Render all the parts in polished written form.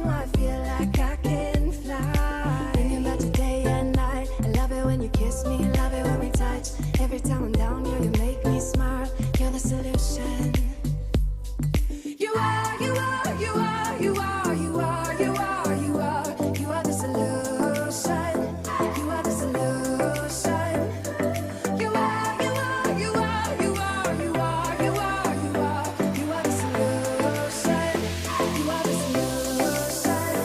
reason why I feel like I can fly. Thinking about you day and night. I love it when you kiss me, love it when we touch. Every time I'm down here, you make me smile. You're the solution. You are, you are, you are, you are, you are, you are, you are. You are the solution. You are the solution. You are, you are, you are, you are, you are, you are, you are. You are the solution. You are the solution.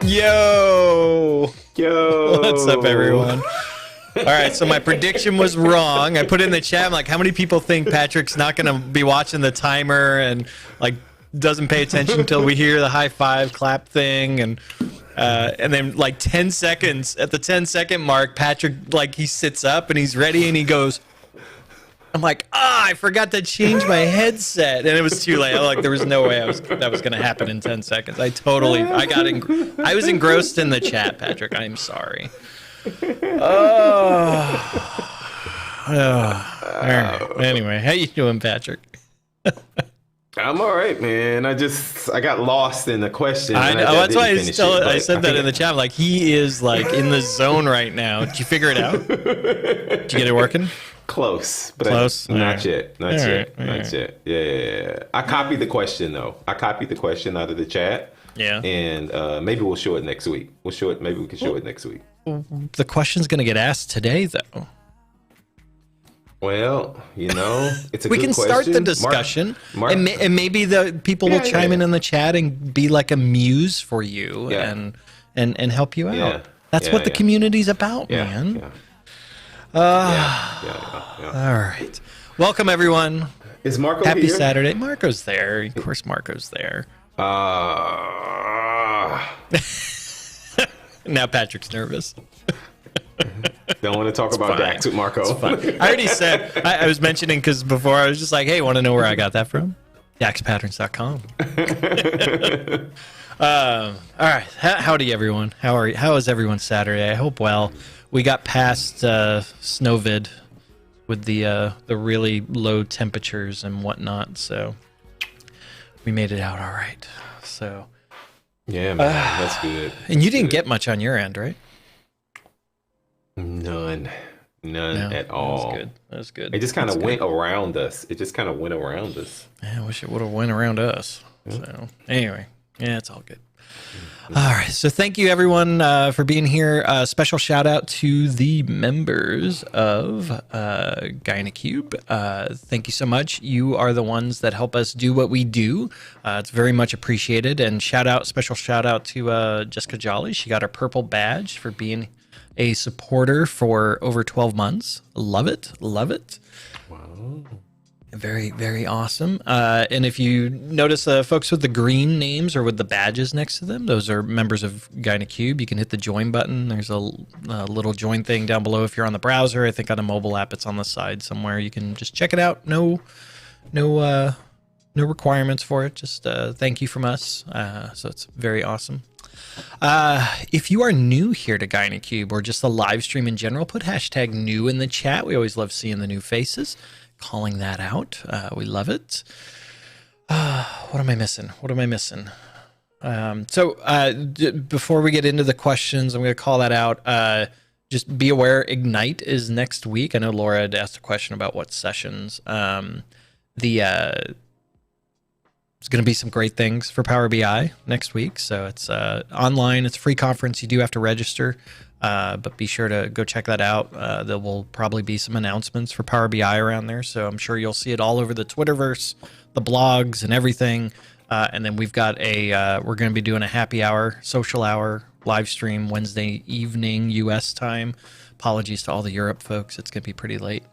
Yo! Yo! What's up, everyone? All right, so my prediction was wrong. I put in the chat, I'm like, how many people think Patrick's not going to be watching the timer and like doesn't pay attention until we hear the high five clap thing? And then like 10 seconds, at the 10-second mark, Patrick, like he sits up and he's ready and he goes, I'm like, I forgot to change my headset, and it was too late. I'm like, there was no way that was going to happen in 10 seconds. I was engrossed in the chat, Patrick. I'm sorry. Anyway, how you doing, Patrick? I'm all right, man. I got lost in the question. I know. That's why I said that in the chat. Like, he is like in the zone right now. Did you figure it out? Did you get it working? Close, but close. Not yet. Yeah. I copied the question though. I copied the question out of the chat. Yeah. And maybe we'll show it next week. Maybe we can show it next week. The question's gonna get asked today, though. Well, it's a we good can question. Start the discussion, and maybe the people will chime in the chat and be like a muse for you and help you out. That's what the community's about, man. All right. Welcome, everyone. Is Marco Happy here? Saturday. Marco's there. Of course, Marco's there. Now Patrick's nervous. Don't want to talk about Dax with Marco. I already said, I was mentioning because before I was just like, hey, want to know where I got that from? DaxPatterns.com. All right. Howdy, everyone. How is everyone's Saturday? I hope well. We got past Snowvid with the really low temperatures and whatnot, so we made it out all right. So yeah, man, that's good. And you didn't get much on your end, right? None at all. That was good. It just kind of went around us. Yeah, I wish it would have went around us. Yeah. So anyway, it's all good. All right, so thank you everyone for being here. Special shout out to the members of Gynacube. Thank you so much. You are the ones that help us do what we do. It's very much appreciated. And special shout out to Jessica Jolly. She got her purple badge for being a supporter for over 12 months. Love it. Wow. Very, very awesome. And if you notice folks with the green names or with the badges next to them, those are members of Gynacube. You can hit the join button. There's a little join thing down below if you're on the browser. I think on a mobile app it's on the side somewhere. You can just check it out. No requirements for it. Just thank you from us. So it's very awesome. If you are new here to Gynacube or just the live stream in general, put hashtag new in the chat. We always love seeing the new faces. Calling that out. We love it. What am I missing? Before we get into the questions, I'm going to call that out. Just be aware, Ignite is next week. I know Laura had asked a question about what sessions. There's going to be some great things for Power BI next week. So it's online. It's a free conference. You do have to register. But be sure to go check that out. There will probably be some announcements for Power BI around there, so I'm sure you'll see it all over the Twitterverse, the blogs, and everything. And then we've got we're going to be doing a happy hour, social hour live stream Wednesday evening U.S. time. Apologies to all the Europe folks. It's going to be pretty late.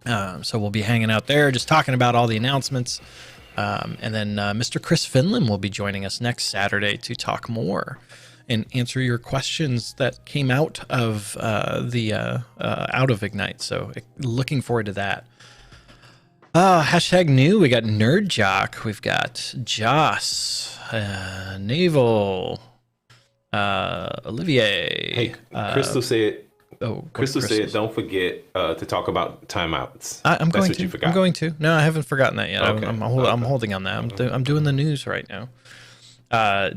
So we'll be hanging out there, just talking about all the announcements. And then Mr. Chris Finland will be joining us next Saturday to talk more and answer your questions that came out of Ignite. So looking forward to that. Hashtag new. We got Nerd Jock. We've got Joss, Naval, Olivier. Hey, Crystal said. Crystal said, "Don't forget to talk about timeouts." I'm That's going what to. you forgot. I'm going to. No, I haven't forgotten that yet. Okay. I'm holding on that. I'm doing the news right now.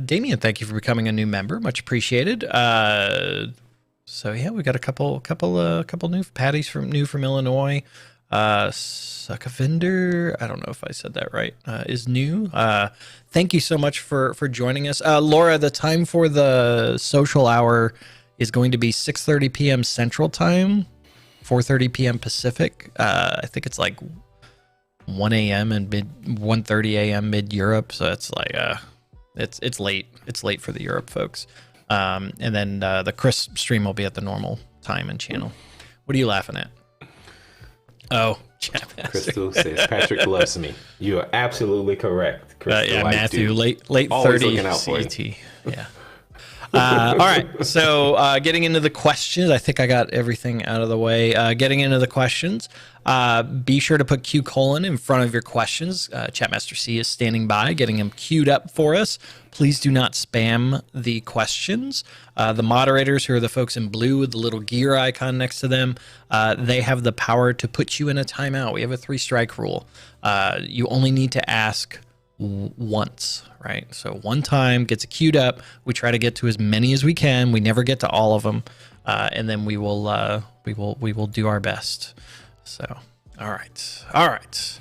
Damien, thank you for becoming a new member. Much appreciated. So yeah, we got a couple new Patty's from Illinois. Suckavinder, I don't know if I said that right, is new. Thank you so much for joining us. Laura, the time for the social hour is going to be 6:30 p.m. Central Time, 4:30 p.m. Pacific. I think it's like 1 a.m. and 1:30 a.m. mid Europe. So it's like it's late. It's late for the Europe folks. And then the Chris stream will be at the normal time and channel. What are you laughing at? Oh, chat master. Crystal says Patrick loves me. You are absolutely correct. Crystal, Yeah, Matthew, late Always 30 looking out for you. CT. Yeah. All right. So getting into the questions, I think I got everything out of the way. Getting into the questions, be sure to put Q colon in front of your questions. Chatmaster C is standing by, getting them queued up for us. Please do not spam the questions. The moderators, who are the folks in blue with the little gear icon next to them, they have the power to put you in a timeout. We have a 3-strike rule. You only need to ask once, right? So one time gets it queued up. We try to get to as many as we can. We never get to all of them, and then we will do our best. So, all right.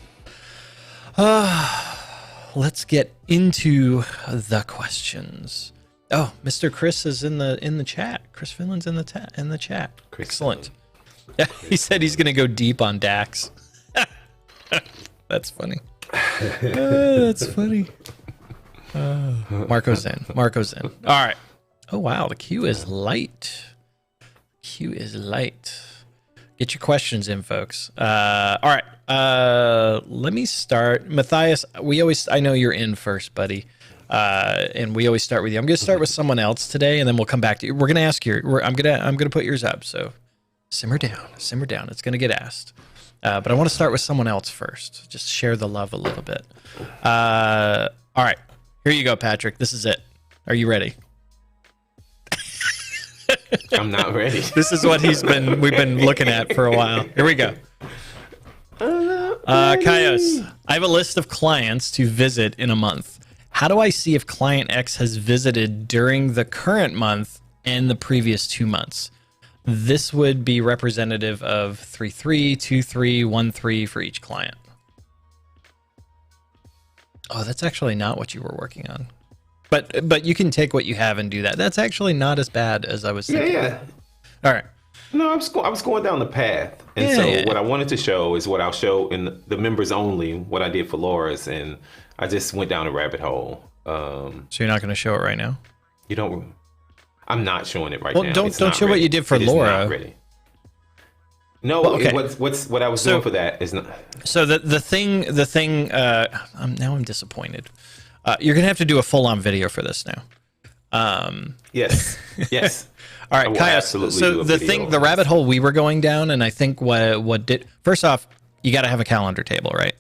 Let's get into the questions. Oh, Mr. Chris is in the chat. Chris Finland's in the chat. Excellent. Yeah, he said he's gonna go deep on Dax. That's funny. That's funny. Marco's in. All right. Oh wow, the queue is light. Get your questions in, folks. All right. Let me start. Matthias, I know you're in first, buddy. And we always start with you. I'm going to start with someone else today, and then we'll come back to you. We're going to ask I'm going to put yours up. So simmer down. It's going to get asked. But I want to start with someone else first. Just share the love a little bit. All right. Here you go, Patrick. This is it. Are you ready? I'm not ready. This is what we've been looking at for a while. Here we go. Kaios, I have a list of clients to visit in a month. How do I see if client X has visited during the current month and the previous 2 months? This would be representative of 3-3, 2-3, 1-3 for each client. Oh, that's actually not what you were working on. But you can take what you have and do that. That's actually not as bad as I was thinking. Yeah. All right. No, I was going down the path. And what I wanted to show is what I'll show in the members only, what I did for Laura's, and I just went down a rabbit hole. So you're not going to show it right now? I'm not showing it right now. Well, don't show what you did for Laura. Not ready. No, okay. What I was doing for that is not. So the thing. I'm disappointed. You're gonna have to do a full-on video for this now. Yes. All right, Kaya. So the rabbit hole we were going down, and I think what did first off, you got to have a calendar table, right?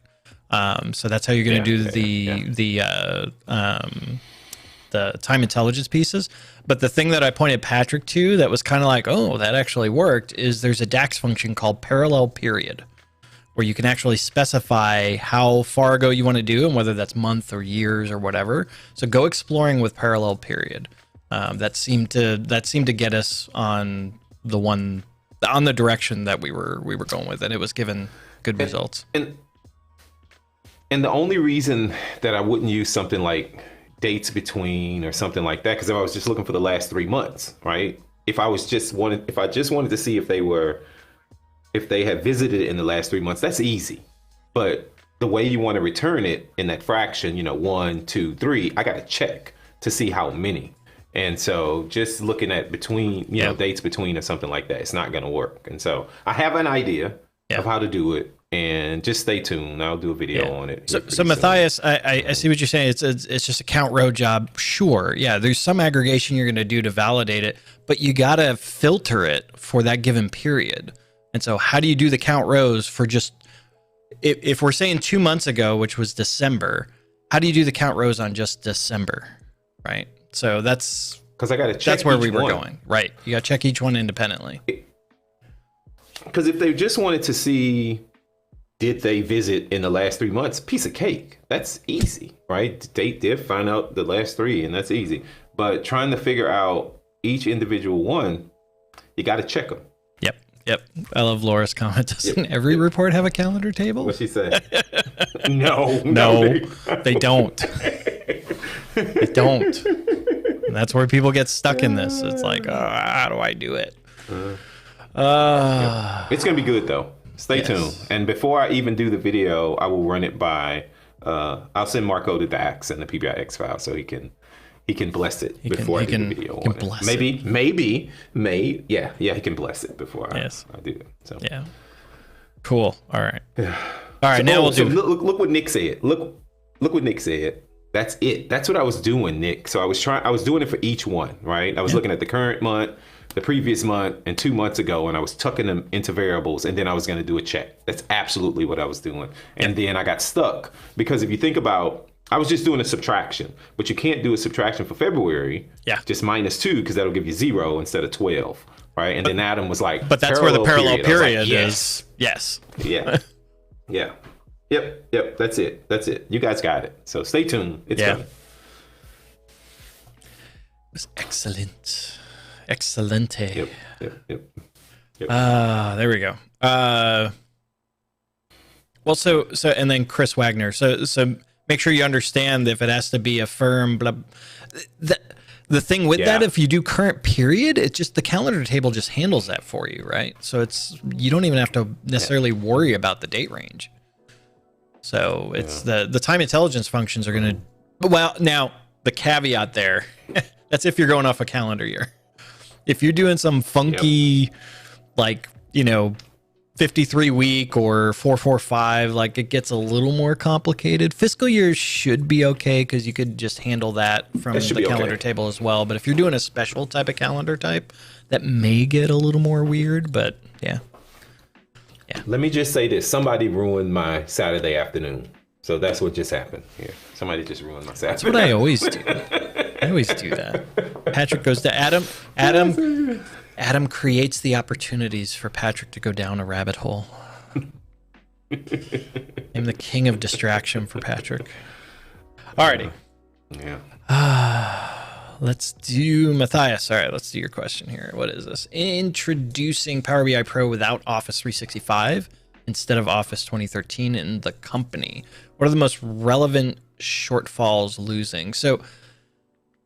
So that's how you're gonna do the time intelligence pieces. But the thing that I pointed Patrick to that was kind of like, oh, that actually worked, is there's a DAX function called parallel period, where you can actually specify how far ago you want to do and whether that's month or years or whatever. So go exploring with parallel period. That seemed to get us on the direction that we were going with, and it was given good results. And the only reason that I wouldn't use something like dates between or something like that, because if I was just looking for the last 3 months, right? If I just wanted to see if they had visited in the last 3 months, that's easy. But the way you want to return it in that fraction, 1, 2, 3, I got to check to see how many. And so just looking at between, dates between or something like that, it's not going to work. And so I have an idea of how to do it, and just stay tuned. I'll do a video on it. So Matthias, I see what you're saying. It's just a count row job. Sure. Yeah. There's some aggregation you're going to do to validate it, but you got to filter it for that given period. And so how do you do the count rows for just, if we're saying 2 months ago, which was December, how do you do the count rows on just December? Right. So that's because I got to check. That's where we were going. Right. You got to check each one independently. Because if they just wanted to see, did they visit in the last 3 months? Piece of cake. That's easy, right? Date, diff, find out the last 3, and that's easy. But trying to figure out each individual one, you got to check them. Yep. I love Laura's comment. Doesn't every report have a calendar table? What'd she say? No, they don't. They don't. And that's where people get stuck in this. It's like, how do I do it? It's going to be good, though. Stay tuned. And before I even do the video, I will run it by, I'll send Marco the DAX and the PBIX file so he can he can bless it before I do the video on it. He can bless it before I do it. So yeah, cool. All right, all right. Now we'll do. Look what Nick said. Look what Nick said. That's it. That's what I was doing, Nick. So I was doing it for each one, right? I was looking at the current month, the previous month, and 2 months ago, and I was tucking them into variables, and then I was going to do a check. That's absolutely what I was doing. And then I got stuck because if you think about, I was just doing a subtraction, but you can't do a subtraction for February. Yeah. Just -2 because that'll give you 0 instead of 12, right? And then Adam was like, but that's where the parallel period like, is. Yes. Yeah. Yeah. Yep. That's it. You guys got it. So stay tuned. It's coming. It was excellent. Excelente. Yep. There we go. Well, so and then Chris Wagner. So make sure you understand if it has to be a firm. Blah. The thing with that, if you do current period, it just the calendar table just handles that for you, right? So you don't even have to necessarily worry about the date range. So it's the time intelligence functions are going to. Well, now the caveat there, that's if you're going off a calendar year. If you're doing some funky, 53 week or 445, like it gets a little more complicated. Fiscal years should be okay because you could just handle that from the calendar table as well. But if you're doing a special type of calendar type, that may get a little more weird. But yeah. Let me just say this: somebody ruined my Saturday afternoon. So that's what just happened here. Somebody just ruined my Saturday. That's what I always do. I always do that. Patrick goes to Adam. Adam creates the opportunities for Patrick to go down a rabbit hole. I'm the king of distraction for Patrick. Alrighty. Let's do Matthias. All right, let's do your question here. What is this? Introducing Power BI Pro without Office 365 instead of Office 2013 in the company. What are the most relevant shortfalls losing? So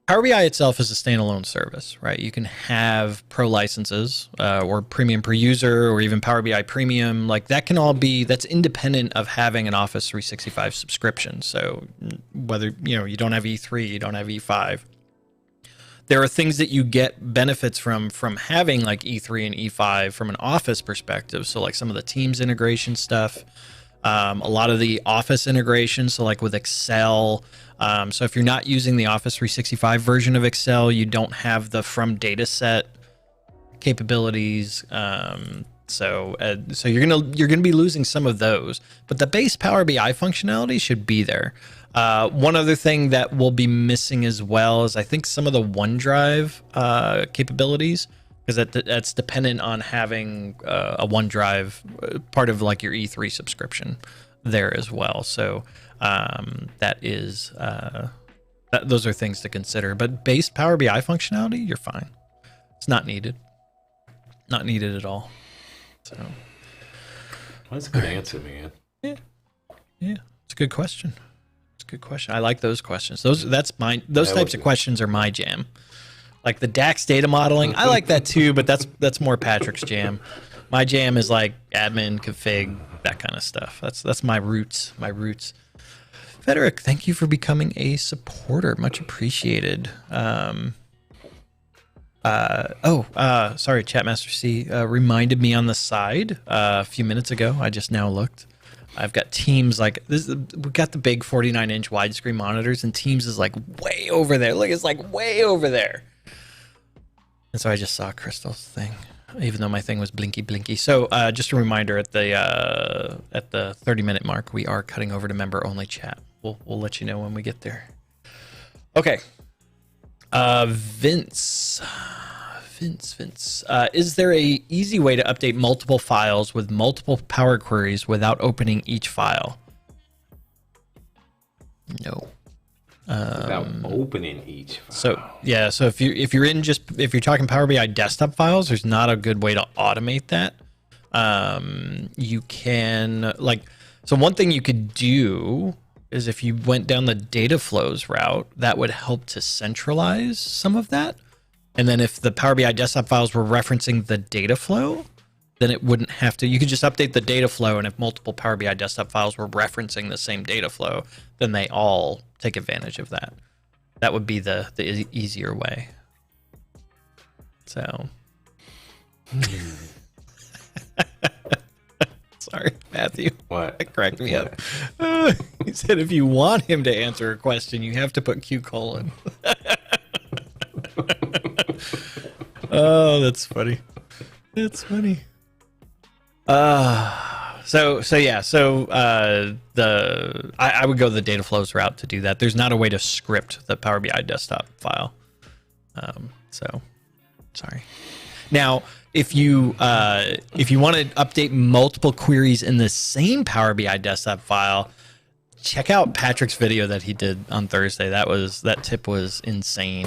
Power BI itself is a standalone service, right? You can have pro licenses or premium per user or even Power BI Premium. Like that can all be, that's independent of having an Office 365 subscription. So whether, you don't have E3, you don't have E5. There are things that you get benefits from having like E3 and E5 from an Office perspective. So like some of the Teams integration stuff, a lot of the Office integration. So like with Excel, so if you're not using the Office 365 version of Excel, you don't have the from data set capabilities. So you're gonna be losing some of those, but the base Power BI functionality should be there. One other thing that will be missing as well is I think some of the OneDrive capabilities, because that's dependent on having a OneDrive part of like your E3 subscription there as well. So that is those are things to consider. But base Power BI functionality, you're fine. It's not needed. Not needed at all. So that's a good answer, man. Yeah, it's a good question. Good question. I like those questions. Those types of questions are my jam. Like the DAX data modeling, I like that too, but that's more Patrick's jam. My jam is like admin, config, that kind of stuff. That's my roots. Frederick, thank you for becoming a supporter. Much appreciated. Sorry, Chatmaster C reminded me on the side a few minutes ago. I just now looked. I've got Teams like this. We've got the big 49-inch widescreen monitors, and Teams is like way over there. Look, it's like way over there. And so I just saw Crystal's thing, even though my thing was blinky. So just a reminder at the 30-minute mark, we are cutting over to member-only chat. We'll let you know when we get there. Okay, Vince. Is there a easy way to update multiple files with multiple Power Queries without opening each file? No. Without opening each file. So if you're talking Power BI desktop files, there's not a good way to automate that. You can so one thing you could do is if you went down the data flows route, that would help to centralize some of that. And then if the Power BI desktop files were referencing the data flow, then it wouldn't have to. You could just update the data flow, and if multiple Power BI desktop files were referencing the same data flow, then they all take advantage of that. That would be the easier way. So, sorry, Matthew. What? That cracked me up. He said if you want him to answer a question, you have to put Q colon. Oh, that's funny. That's funny. I would go the data flows route to do that. There's not a way to script the Power BI desktop file. Sorry. Now, if you want to update multiple queries in the same Power BI desktop file, check out Patrick's video that he did on Thursday. That tip was insane.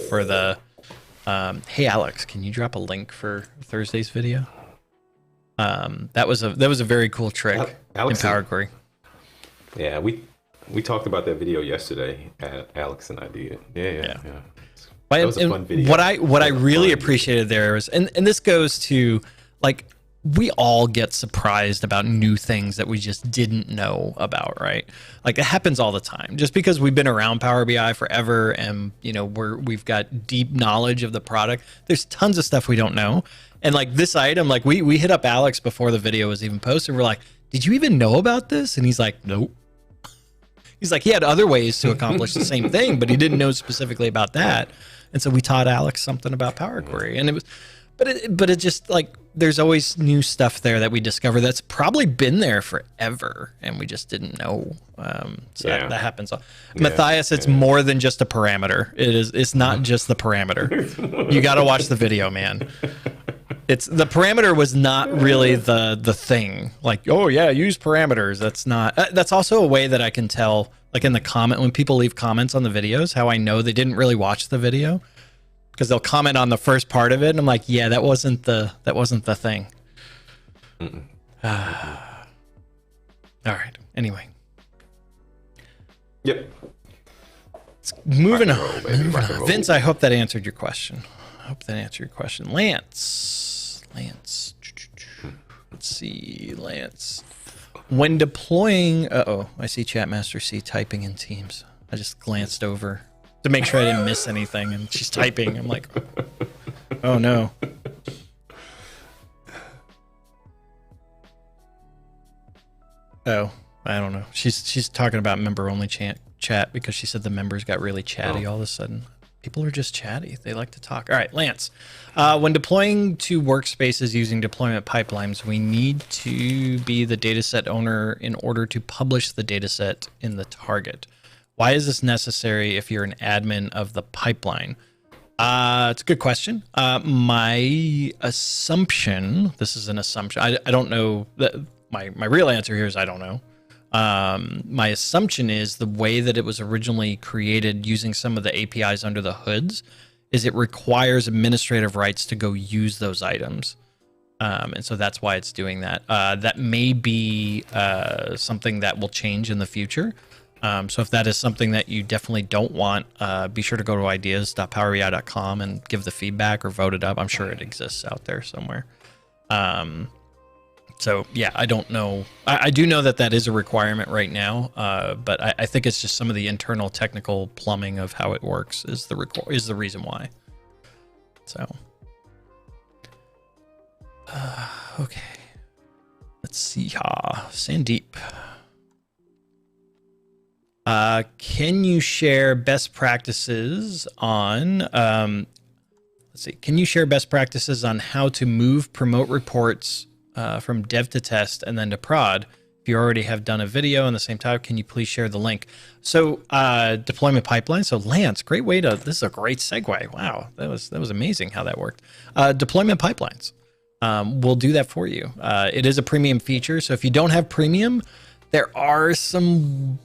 For the hey Alex, can you drop a link for Thursday's video? That was a very cool trick in Power Query. Yeah, we talked about that video yesterday. Alex and I did. Yeah. That was a fun video. What I really appreciated there was, and this goes to, like, we all get surprised about new things that we just didn't know about, right? Like, it happens all the time. Just because we've been around Power BI forever and, you know, we've got deep knowledge of the product, there's tons of stuff we don't know. And like this item, like we hit up Alex before the video was even posted. We're like, did you even know about this? And he's like, nope. He's like, he had other ways to accomplish the same thing, but he didn't know specifically about that. And so we taught Alex something about Power Query, and it was, but it just, like, there's always new stuff there that we discover that's probably been there forever, and we just didn't know. That happens. Matthias, it's more than just a parameter. It's not just the parameter. You got to watch the video, man. It's the parameter was not really the thing. Like, oh yeah, use parameters. That's not. That's also a way that I can tell, like in the comment, when people leave comments on the videos, how I know they didn't really watch the video, because they'll comment on the first part of it, and I'm like, yeah, that wasn't the thing. All right. Anyway. Yep. Moving on. Vince, I hope that answered your question. Lance. Let's see, Lance. When deploying, I see Chatmaster C typing in Teams. I just glanced over to make sure I didn't miss anything, and she's typing. I'm like, oh no. Oh, I don't know. She's talking about member only chat because she said the members got really chatty all of a sudden. People are just chatty. They like to talk. All right, Lance. When deploying to workspaces using deployment pipelines, we need to be the dataset owner in order to publish the dataset in the target. Why is this necessary if you're an admin of the pipeline? It's a good question. My assumption, this is an assumption. I don't know. My real answer here is I don't know. My assumption is the way that it was originally created using some of the APIs under the hoods is it requires administrative rights to go use those items. And so that's why it's doing that. That may be something that will change in the future. So if that is something that you definitely don't want, be sure to go to ideas.powerbi.com and give the feedback or vote it up. I'm sure it exists out there somewhere. So yeah, I don't know. I do know that is a requirement right now, but I think it's just some of the internal technical plumbing of how it works is the reason why. So, okay, let's see. Sandeep, can you share best practices on? Let's see. Can you share best practices on how to move promote reports from dev to test and then to prod? If you already have done a video on the same topic, can you please share the link? So deployment pipeline. So Lance, great way to, this is a great segue. Wow, that was amazing how that worked. Deployment pipelines. We'll do that for you. It is a premium feature. So if you don't have premium, there are some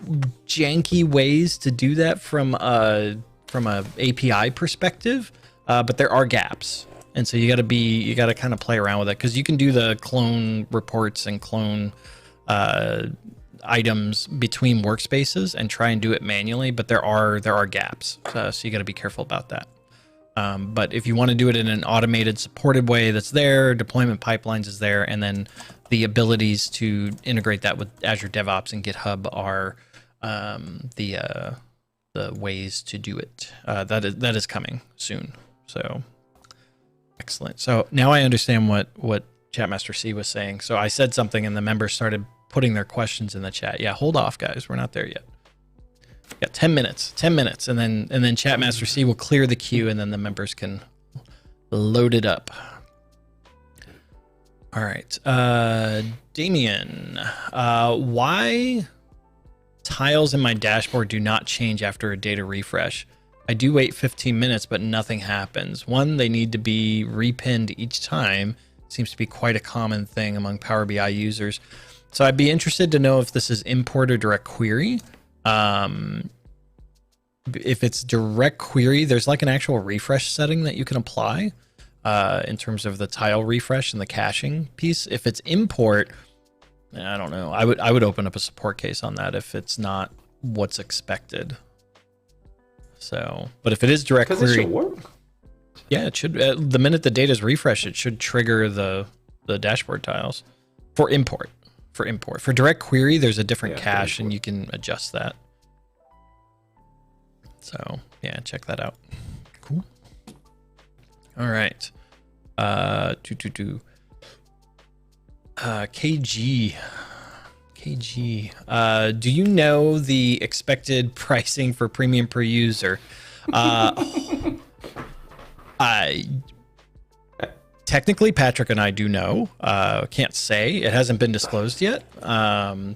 janky ways to do that from a API perspective, but there are gaps. And so you got to kind of play around with it, because you can do the clone reports and clone items between workspaces and try and do it manually, but there are gaps. So you got to be careful about that. But if you want to do it in an automated, supported way, that's there. Deployment pipelines is there, and then the abilities to integrate that with Azure DevOps and GitHub are ways to do it. That is coming soon. So excellent. So now I understand what Chatmaster C was saying. So I said something and the members started putting their questions in the chat. Yeah, hold off, guys. We're not there yet. Yeah, 10 minutes, and then Chatmaster C will clear the queue, and then the members can load it up. All right, Damien, why tiles in my dashboard do not change after a data refresh? I do wait 15 minutes, but nothing happens. One, they need to be repinned each time. Seems to be quite a common thing among Power BI users. So I'd be interested to know if this is import or direct query. If it's direct query, there's like an actual refresh setting that you can apply in terms of the tile refresh and the caching piece. If it's import, I don't know. I would open up a support case on that if it's not what's expected. So, but if it is direct query, it should work. Yeah, it should. The minute the data is refreshed, it should trigger the dashboard tiles for import. For direct query, there's a different cache, and you can adjust that. So yeah, check that out. Cool. All right. KG. Do you know the expected pricing for premium per user? Technically, Patrick and I do know. Can't say. It hasn't been disclosed yet.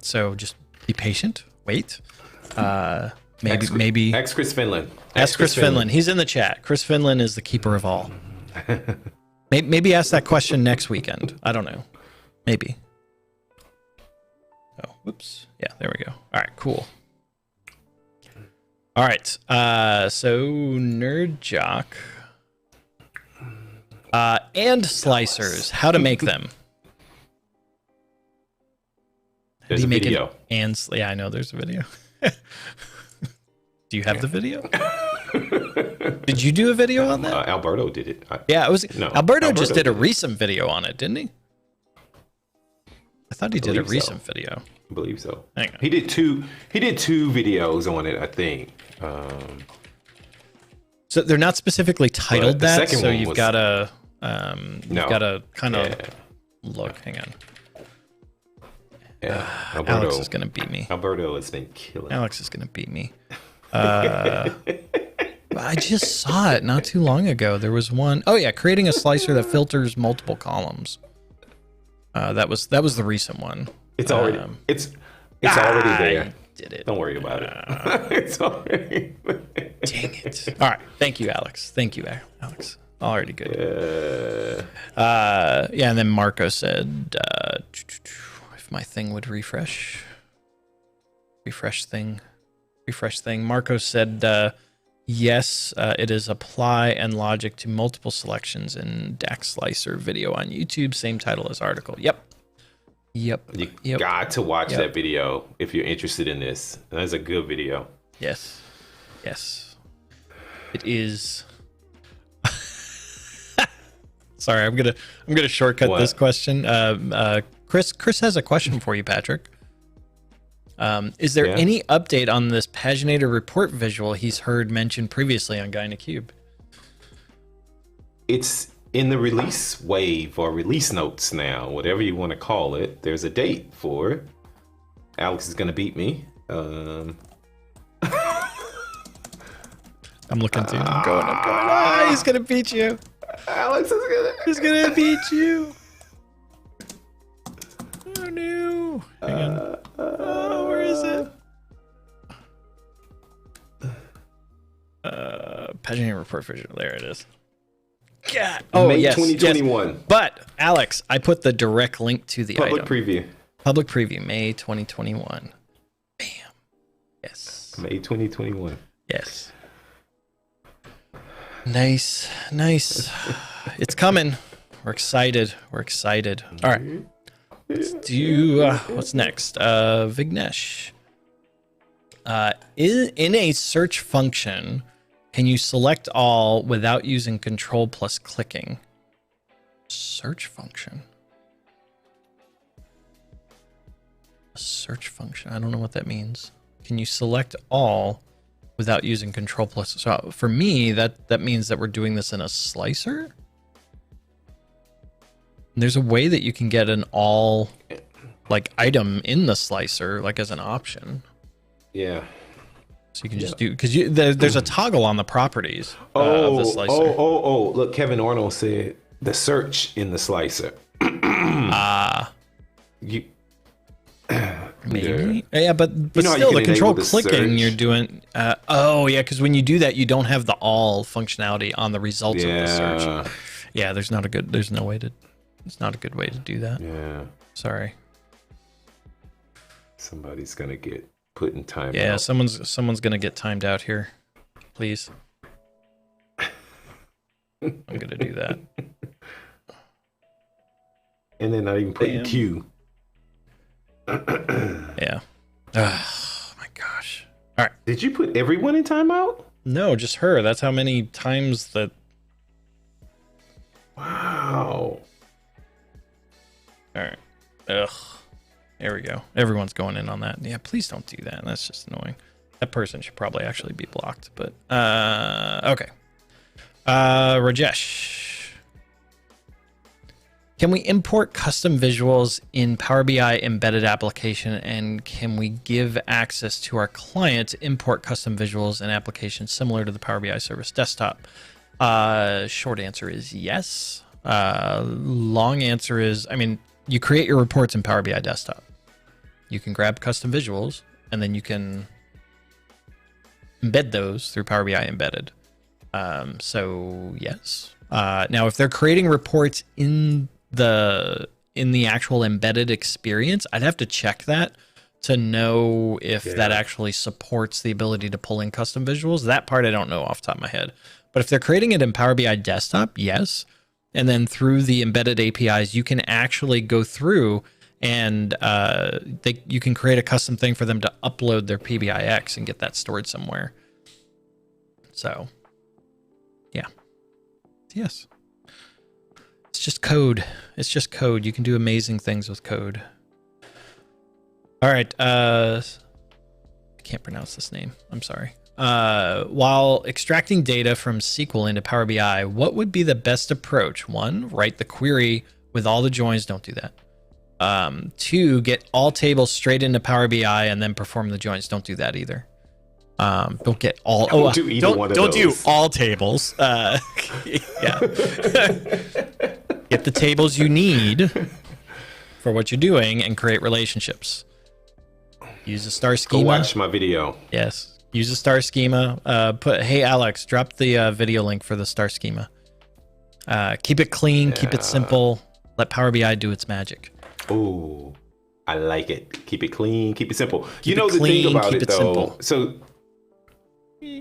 So just be patient. Wait. Maybe. Ask Chris Finland. Ask Chris Finland. He's in the chat. Chris Finland is the keeper of all. Maybe ask that question next weekend. I don't know. Maybe. Oh, whoops. Yeah, there we go. All right, cool. All right. So Nerd Jock. And slicers. How to make them? There's a video. Yeah, I know there's a video. Do you have the video? Did you do a video on that? Alberto did it. Alberto just did a recent video on it, didn't he? I thought he did a recent video. I believe so. Hang on. He did two videos on it, I think. So they're not specifically titled that, so you've got to kind of look. Hang on. Yeah, Alex is gonna beat me. Alberto has been killing. Alex is gonna beat me. I just saw it not too long ago. There was one. Oh yeah, creating a slicer that filters multiple columns. That was the recent one. It's already it's already there. I did it. Don't worry about it. It's already. Dang it! All right, thank you, Alex. Alex. Already good. Yeah, and then Marco said, if my thing would refresh thing. Marco said, yes, it is apply and logic to multiple selections in DAX Slicer video on YouTube. Same title as article. Yep. You got to watch that video if you're interested in this. That's a good video. Yes. It is. Sorry, I'm gonna shortcut this question. Chris has a question for you, Patrick. Is there any update on this paginator report visual he's heard mentioned previously on Guy in a Cube? It's in the release wave or release notes now, whatever you want to call it. There's a date for it. Alex is gonna beat me. I'm looking too. I'm going. He's gonna beat you. Alex is gonna beat you. Oh no! Hang on. Where is it? Paginator report visual. There it is. God. Oh, May yes, 2021. Yes. But Alex, I put the direct link to the public item. preview. Public preview, May 2021. Bam. Yes. May 2021. Yes. Nice. It's coming. We're excited. All right. Let's do what's next. Vignesh. In a search function, can you select all without using control plus clicking? Search function. A search function. I don't know what that means. Can you select all without using control plus. So for me, that means that we're doing this in a slicer. And there's a way that you can get an all like item in the slicer, like as an option. Yeah. So you can just do, because there's a toggle on the properties of the slicer. Look, Kevin Arnold said the search in the slicer. You maybe. Yeah, but still the control clicking you're doing. Because when you do that, you don't have the all functionality on the results of the search. Yeah, it's not a good way to do that. Yeah. Sorry. Somebody's gonna get put in timeout. Yeah, someone's gonna get timed out here. Please. I'm gonna do that. And they're not even putting Q. Yeah. Oh my gosh. All right. Did you put everyone in timeout? No, just her. That's how many times that. Wow. All right. Ugh. There we go. Everyone's going in on that. Yeah, please don't do that. That's just annoying. That person should probably actually be blocked. But okay. Rajesh. Can we import custom visuals in Power BI embedded application, and can we give access to our client to import custom visuals and applications similar to the Power BI service desktop? Short answer is yes. Long answer is, I mean, you create your reports in Power BI desktop. You can grab custom visuals, and then you can embed those through Power BI embedded. So yes. Now, if they're creating reports in the actual embedded experience, I'd have to check that to know if that actually supports the ability to pull in custom visuals. That part I don't know off the top of my head. But if they're creating it in Power BI desktop, yes. And then through the embedded APIs, you can actually go through and you can create a custom thing for them to upload their PBIX and get that stored somewhere. So, yeah. Yes. It's just code. It's just code. You can do amazing things with code. All right. I can't pronounce this name. I'm sorry. While extracting data from SQL into Power BI, what would be the best approach? 1, write the query with all the joins. Don't do that. 2, get all tables straight into Power BI and then perform the joins. Don't do that either. Don't get all. Don't do all tables. Yeah. Get the tables you need for what you're doing and create relationships. Use a star schema. Go watch my video. Yes. Use a star schema. Hey Alex, drop the video link for the star schema. Keep it clean. Keep it simple. Let Power BI do its magic. Ooh, I like it. Keep it clean. Keep it simple. The thing about it though. So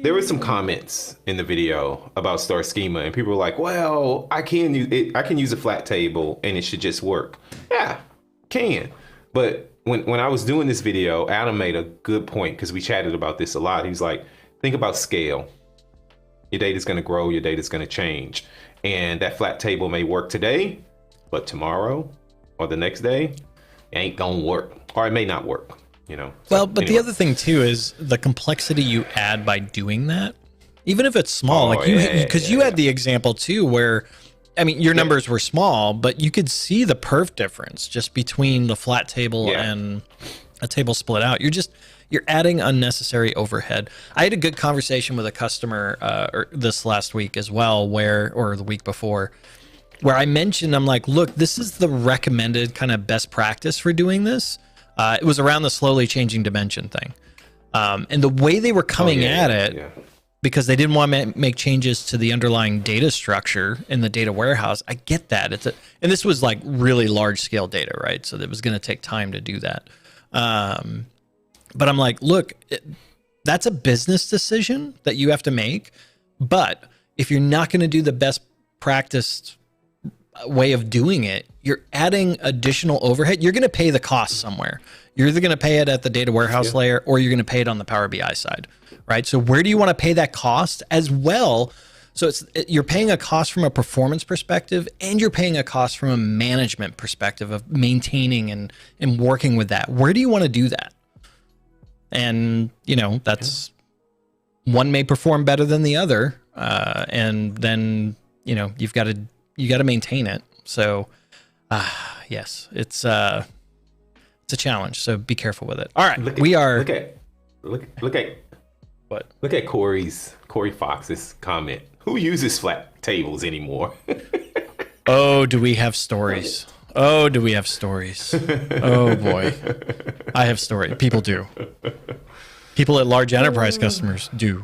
there were some comments in the video about star schema, and people were like, "Well, I can use it. I can use a flat table, and it should just work." Yeah, can. But when I was doing this video, Adam made a good point because we chatted about this a lot. He was like, "Think about scale. Your data's going to grow. Your data's going to change, and that flat table may work today, but tomorrow or the next day, it ain't gonna work, or it may not work." But anyway. The other thing too is the complexity you add by doing that, even if it's small. You had the example too where, I mean, your numbers were small, but you could see the perf difference just between the flat table and a table split out. You're adding unnecessary overhead. I had a good conversation with a customer this last week as well, or the week before, where I mentioned, I'm like, look, this is the recommended kind of best practice for doing this. It was around the slowly changing dimension thing. And the way they were coming at it, because they didn't want to make changes to the underlying data structure in the data warehouse. I get that. And this was like really large scale data, right? So it was going to take time to do that. But I'm like, look, that's a business decision that you have to make. But if you're not going to do the best practice way of doing it, you're adding additional overhead. You're going to pay the cost somewhere. You're either going to pay it at the data warehouse layer, or you're going to pay it on the Power BI side, right? So where do you want to pay that cost as well? So you're paying a cost from a performance perspective, and you're paying a cost from a management perspective of maintaining and working with that. Where do you want to do that? And that's one may perform better than the other, and then you got to maintain it. So yes, it's a challenge. So be careful with it. All right, look at what? Look at Corey Fox's comment. Who uses flat tables anymore? Oh, do we have stories? Oh, do we have stories? Oh boy, I have stories. People do. People at large enterprise customers do.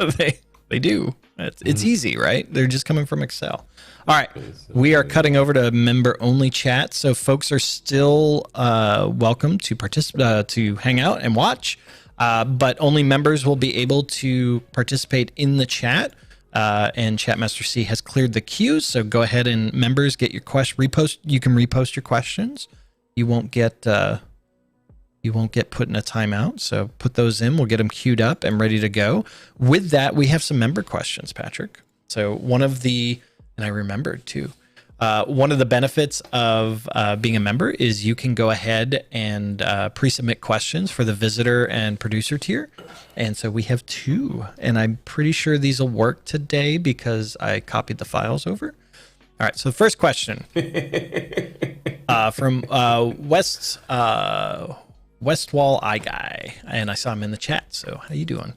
they do. It's easy, right? They're just coming from Excel. All right, we are cutting over to member-only chat, so folks are still welcome to participate, to hang out and watch, but only members will be able to participate in the chat. And Chatmaster C has cleared the queues, so go ahead and members get your repost. You can repost your questions. You won't get put in a timeout. So put those in. We'll get them queued up and ready to go. With that, we have some member questions, Patrick. So one of the, and I remembered too, one of the benefits of being a member is you can go ahead and pre-submit questions for the visitor and producer tier. And so we have two, and I'm pretty sure these will work today because I copied the files over. All right, so the first question from Westwall Eye Guy, and I saw him in the chat. So how you doing?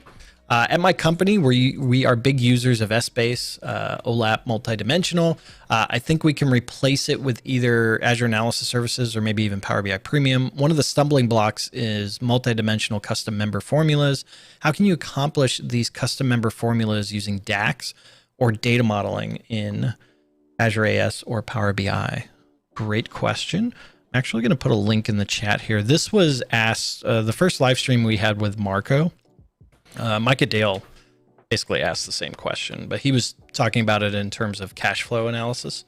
At my company, we are big users of Essbase, OLAP multidimensional. I think we can replace it with either Azure Analysis Services or maybe even Power BI Premium. One of the stumbling blocks is multidimensional custom member formulas. How can you accomplish these custom member formulas using DAX or data modeling in Azure AS or Power BI? Great question. I'm actually going to put a link in the chat here. This was asked, the first live stream we had with Marco. Micah Dale basically asked the same question, but he was talking about it in terms of cash flow analysis.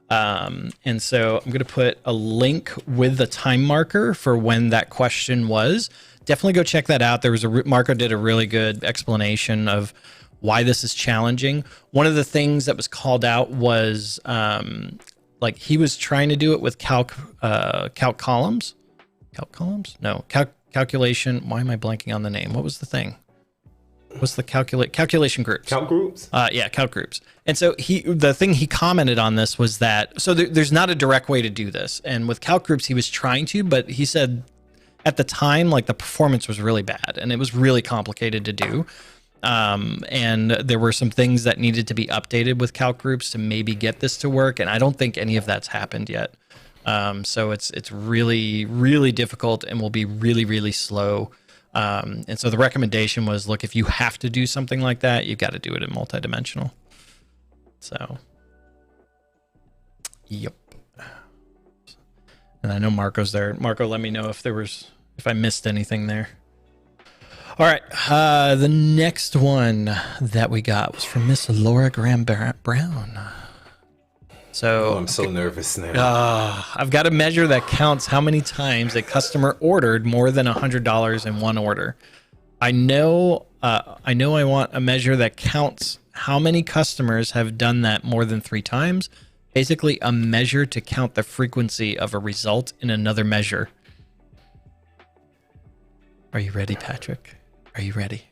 And so I'm going to put a link with the time marker for when that question was. Definitely go check that out. There was Marco did a really good explanation of why this is challenging. One of the things that was called out was like he was trying to do it with calc columns. Calc columns? No, calculation. Why am I blanking on the name? What was the thing? What's the calculation groups? Calc groups? Yeah, calc groups. And so the thing he commented on this was that, so there's not a direct way to do this. And with calc groups, he was trying to, but he said at the time, like the performance was really bad and it was really complicated to do. And there were some things that needed to be updated with calc groups to maybe get this to work. And I don't think any of that's happened yet. So it's really, really difficult and will be really, really slow. And so the recommendation was, look, if you have to do something like that, you've got to do it in multidimensional. So, yep. And I know Marco's there. Marco, let me know if I missed anything there. All right. The next one that we got was from Miss Laura Graham Brown. So I'm so nervous now. I've got a measure that counts how many times a customer ordered more than $100 in one order. I know I want a measure that counts how many customers have done that more than 3 times. Basically, a measure to count the frequency of a result in another measure. Are you ready, Patrick? Are you ready?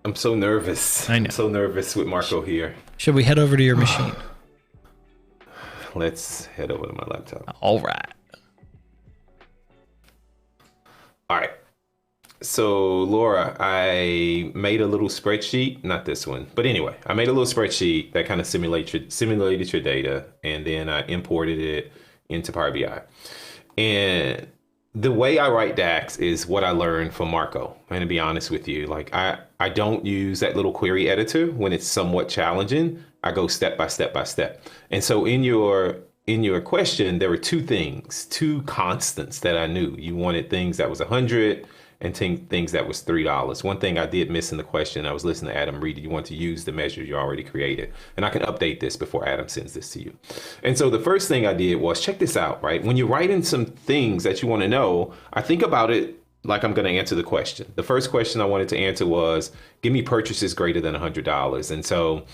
I'm so nervous. I know. I'm so nervous with Marco here. Should we head over to your machine? Let's head over to my laptop. All right. All right. So, Laura, I made a little spreadsheet, not this one, but anyway, I made a little spreadsheet that kind of simulated your data, and then I imported it into Power BI. And the way I write DAX is what I learned from Marco. And to be honest with you, like I don't use that little query editor when it's somewhat challenging. I go step by step by step. And so in your question, there were 2 constants that I knew. You wanted things that was 100 and things that was $3. One thing I did miss in the question, I was listening to Adam read it. You want to use the measure you already created. And I can update this before Adam sends this to you. And so the first thing I did was check this out, right? When you're writing some things that you want to know, I think about it like I'm going to answer the question. The first question I wanted to answer was, give me purchases greater than $100. And so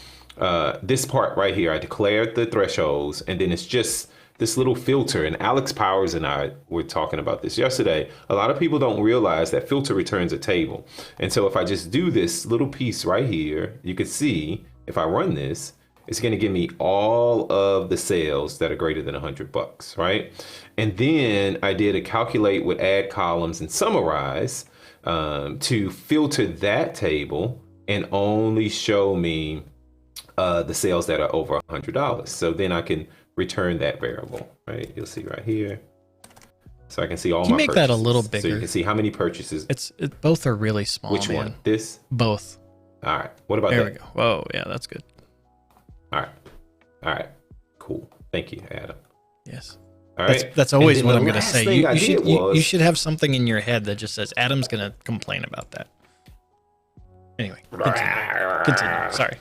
this part right here, I declared the thresholds, and then it's just this little filter, and Alex Powers and I were talking about this yesterday. A lot of people don't realize that filter returns a table. And so if I just do this little piece right here, you can see if I run this, it's going to give me all of the sales that are greater than $100, right? And then I did a calculate with add columns and summarize to filter that table and only show me the sales that are over $100. So then I can return that variable, right? You'll see right here. So I can see all my purchases. Make that a little bigger. So you can see how many purchases. Both are really small. Which one? This? Both. All right. What about there that? There we go. Whoa, yeah, that's good. All right. Cool. Thank you, Adam. Yes. All right. That's always what I'm going to say. You should have something in your head that just says, Adam's going to complain about that. Anyway, continue. Sorry.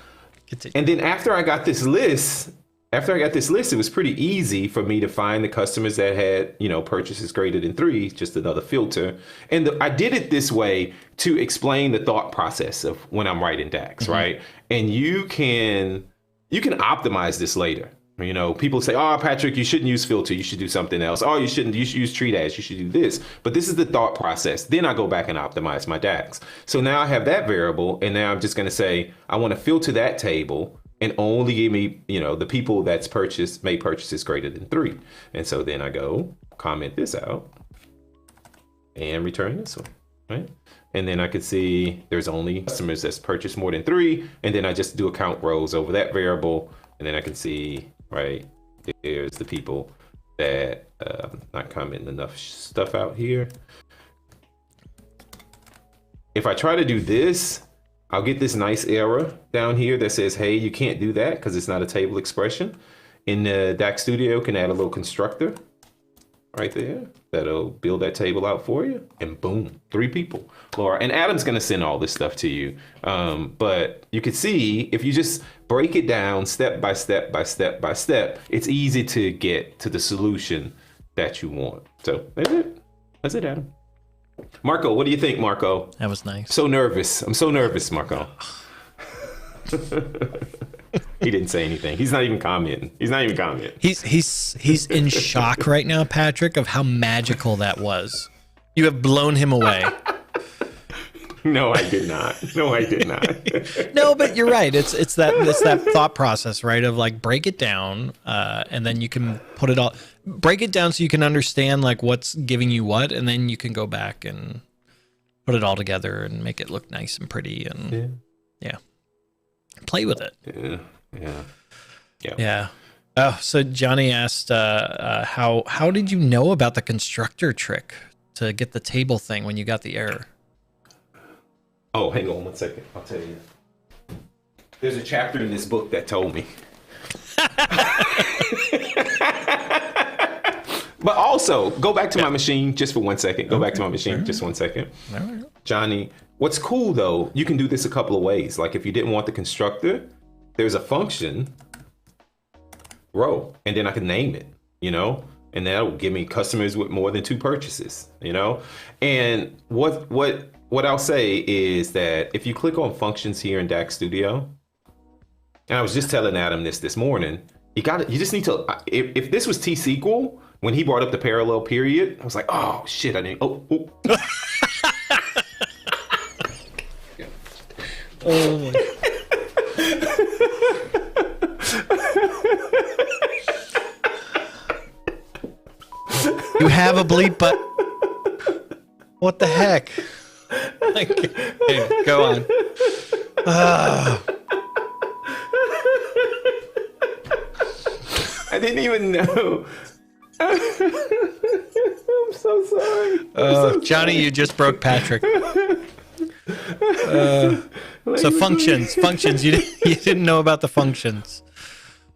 Continue. And then after I got this list, it was pretty easy for me to find the customers that had, purchases greater than 3, just another filter. And I did it this way to explain the thought process of when I'm writing DAX, right? And you can optimize this later. People say, oh, Patrick, you shouldn't use filter. You should do something else. Oh, you should use treat as. You should do this. But this is the thought process. Then I go back and optimize my DAX. So now I have that variable. And now I'm just going to say, I want to filter that table and only give me, the people that's made purchases greater than 3. And so then I go comment this out and return this one, right? And then I can see there's only customers that's purchased more than 3. And then I just do a count rows over that variable. And then I can see, right, there's the people that not commenting enough stuff out here. If I try to do this, I'll get this nice error down here that says, hey, you can't do that because it's not a table expression. In the DAX Studio, can add a little constructor right there that'll build that table out for you. And boom, 3 people. Laura and Adam's going to send all this stuff to you. But you can see if you just break it down step by step by step by step, it's easy to get to the solution that you want. So that's it, Adam. Marco, what do you think, Marco? That was nice. So nervous. I'm so nervous, Marco. He didn't say anything. He's not even commenting. He's in shock right now, Patrick, of how magical that was. You have blown him away. No, I did not. No, but you're right. It's that thought process, right? Of like break it down, and then you can break it down so you can understand like what's giving you what, and then you can go back and put it all together and make it look nice and pretty, and yeah. Play with it. Yeah. Oh, so Johnny asked, how did you know about the constructor trick to get the table thing when you got the error? Oh, hang on 1 second. I'll tell you. There's a chapter in this book that told me. But also, go back to my machine just for 1 second. Go back to my machine just 1 second. All right. Johnny, what's cool though, you can do this a couple of ways. Like if you didn't want the constructor, there's a function row, and then I can name it, and that'll give me customers with more than 2 purchases, And what I'll say is that if you click on functions here in DAX Studio, and I was just telling Adam this morning, you just need to, if this was T-SQL, when he brought up the parallel period, I was like, oh shit, oh. Oh my. You have a bleep, but what the heck? Hey, go on. I didn't even know. I'm so sorry. Johnny, you just broke Patrick. So functions. You didn't know about the functions.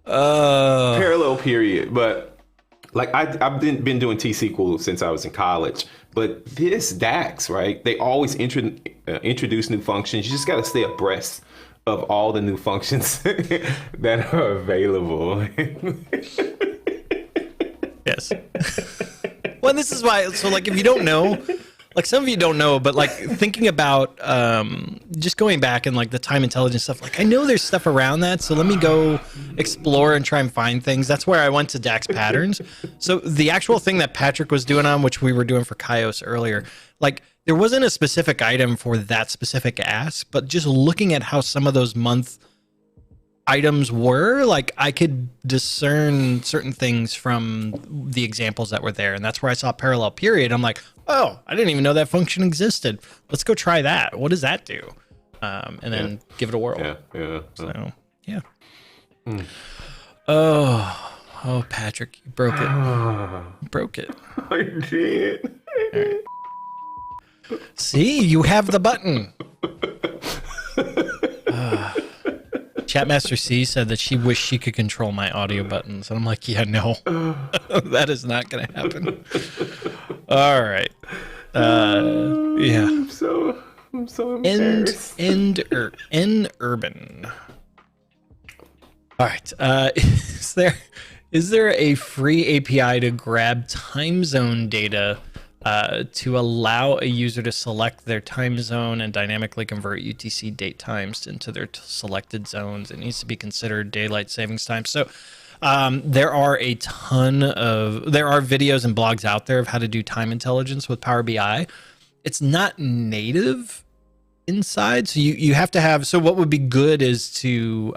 Parallel period, but like I've been doing T-SQL since I was in college. But this DAX, right? They always introduce new functions. You just got to stay abreast of all the new functions that are available. Yes. Well, this is why. So, like, if you don't know, like some of you don't know, but like thinking about just going back and like the time intelligence stuff, like I know there's stuff around that, so let me go explore and try and find things. That's where I went to DAX patterns. So the actual thing that Patrick was doing on, which we were doing for Kaios earlier, like there wasn't a specific item for that specific ask, but just looking at how some of those month items were, like I could discern certain things from the examples that were there, and that's where I saw parallel period. I'm like, oh, I didn't even know that function existed. Let's go try that. What does that do? And then give it a whirl. Yeah. So yeah. Oh, Patrick, you broke it. You broke it. I did. Right. See, you have the button. Chatmaster C said that she wished she could control my audio buttons. And I'm like, yeah, no, that is not going to happen. All right. Yeah. I'm so embarrassed. End urban. All right. Is there a free API to grab time zone data to allow a user to select their time zone and dynamically convert UTC date times into their selected zones? It needs to be considered daylight savings time. So there are videos and blogs out there of how to do time intelligence with Power BI. It's not native inside, so you have to have. So what would be good is to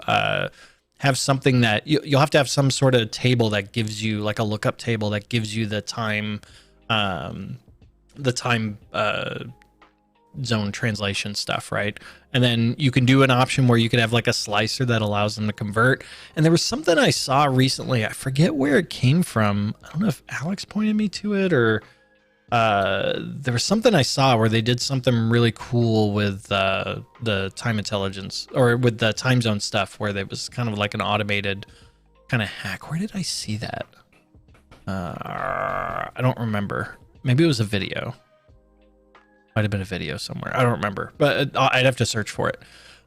have something that you'll have to have some sort of table that gives you, like a lookup table that gives you the time zone translation stuff, right? And then you can do an option where you could have like a slicer that allows them to convert. And there was something I saw recently, I forget where it came from. I don't know if Alex pointed me to it, or there was something I saw where they did something really cool with the time intelligence, or with the time zone stuff, where there was kind of like an automated kind of hack. Where did I see that? I don't remember. Maybe it was a video. Might have been a video somewhere. I don't remember, but I'd have to search for it.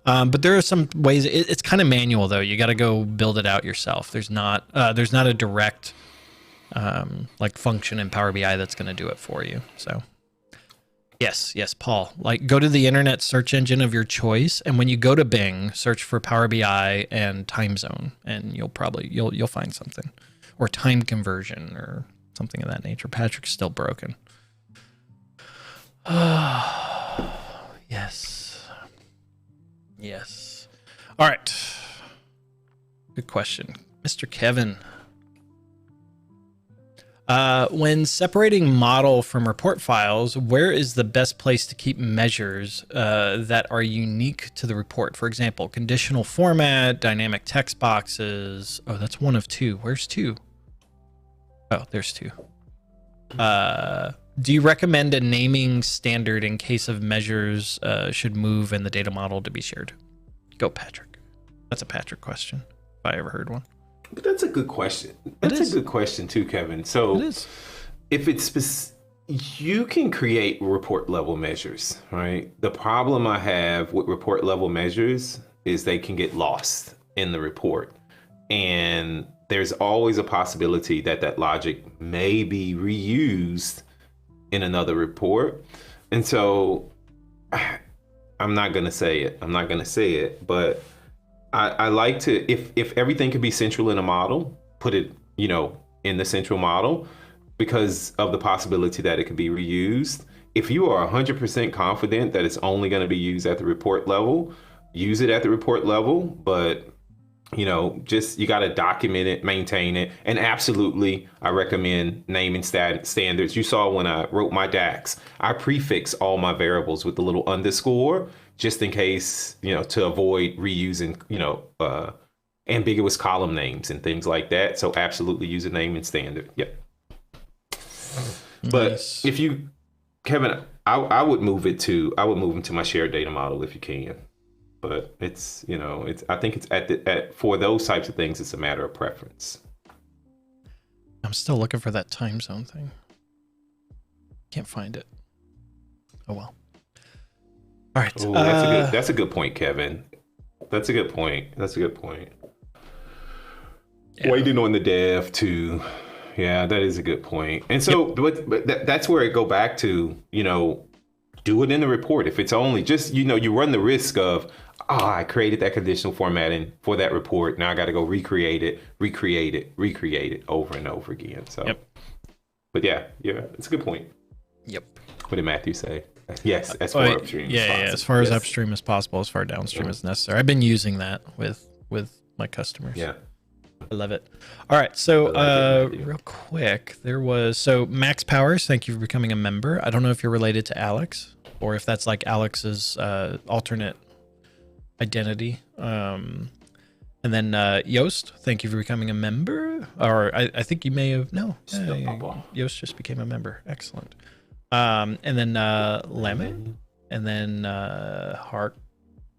But there are some ways. It's kind of manual though. You got to go build it out yourself. There's not a direct like function in Power BI that's going to do it for you. So yes, Paul. Like go to the internet search engine of your choice, and when you go to Bing, search for Power BI and time zone, and you'll find something, or time conversion or something of that nature. Patrick's still broken. Yes. All right. Good question. Mr. Kevin. When separating model from report files, where is the best place to keep measures that are unique to the report? For example, conditional format, dynamic text boxes. Oh, that's one of two. Where's two? Oh, there's two. Do you recommend a naming standard in case of measures should move in the data model to be shared? Go, Patrick. That's a Patrick question, if I ever heard one. But that's a good question. That's a good question too, Kevin. So if it's you can create report level measures, right? The problem I have with report level measures is they can get lost in the report. And there's always a possibility that logic may be reused in another report. And so I'm not going to say it, but I like to, if everything can be central in a model, put it, in the central model, because of the possibility that it can be reused. If you are 100% confident that it's only going to be used at the report level, use it at the report level, but just you got to document it, maintain it. And absolutely, I recommend naming standards. You saw when I wrote my DAX, I prefix all my variables with the little underscore, just in case, to avoid reusing, ambiguous column names and things like that. So absolutely use a naming standard. Yep. But if you, Kevin, I would move into my shared data model if you can. But it's, I think it's for those types of things, it's a matter of preference. I'm still looking for that time zone thing. Can't find it. Oh well. All right. Ooh, that's a good point, Kevin. That's a good point. Yeah. Waiting on the dev to, Yeah, that is a good point. And so, but that's where it go back to, do it in the report. If it's only just, you run the risk of, I created that conditional formatting for that report. Now I got to go recreate it over and over again. So, but yeah, it's a good point. Yep. What did Matthew say? Yes, as far upstream. Yeah, as far as upstream as possible, as far downstream as necessary. I've been using that with my customers. Yeah. I love it. All right, so real quick, so Max Powers, thank you for becoming a member. I don't know if you're related to Alex or if that's like Alex's alternate identity. And then Yost, thank you for becoming a member. Or I think you may have Yost just became a member. Excellent. And then Lame, and then Hark,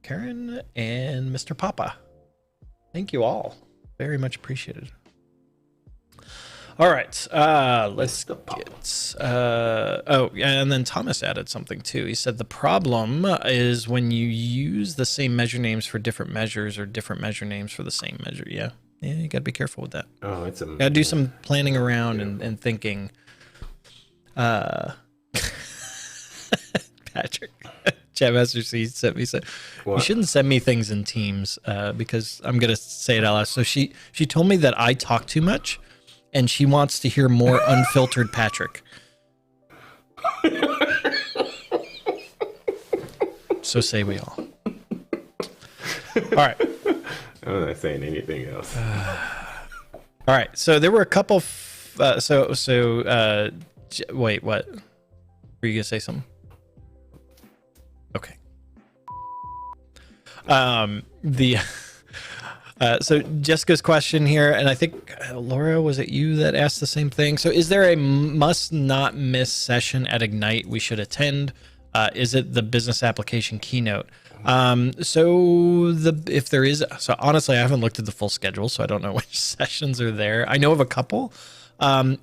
Karen, and Mr. Papa. Thank you all. Very much appreciated. All right, let's get. And then Thomas added something too. He said the problem is when you use the same measure names for different measures or different measure names for the same measure. Yeah, you got to be careful with that. Oh, got to do some planning around and thinking. Patrick, Chat Master C sent me said, "You shouldn't send me things in Teams because I'm gonna say it out loud." So she told me that I talk too much, and she wants to hear more unfiltered Patrick. So say we all. All right. I'm not saying anything else. All right. So there were a couple. Wait, what? Were you gonna say something? Okay. So Jessica's question here, and I think Laura, was it you that asked the same thing? So is there a must not miss session at Ignite we should attend? Is it the business application keynote? If there is, so honestly, I haven't looked at the full schedule, so I don't know which sessions are there. I know of a couple.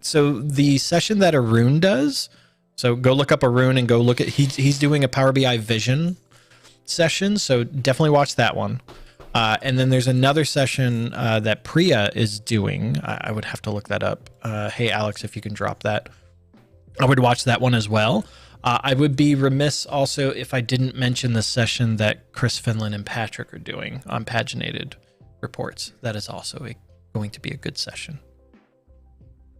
So the session that Arun does, so go look up Arun and go look at, he's doing a Power BI vision session. So definitely watch that one. And then there's another session that Priya is doing. I would have to look that up. Hey, Alex, if you can drop that. I would watch that one as well. I would be remiss also if I didn't mention the session that Chris Finland and Patrick are doing on paginated reports. That is also going to be a good session.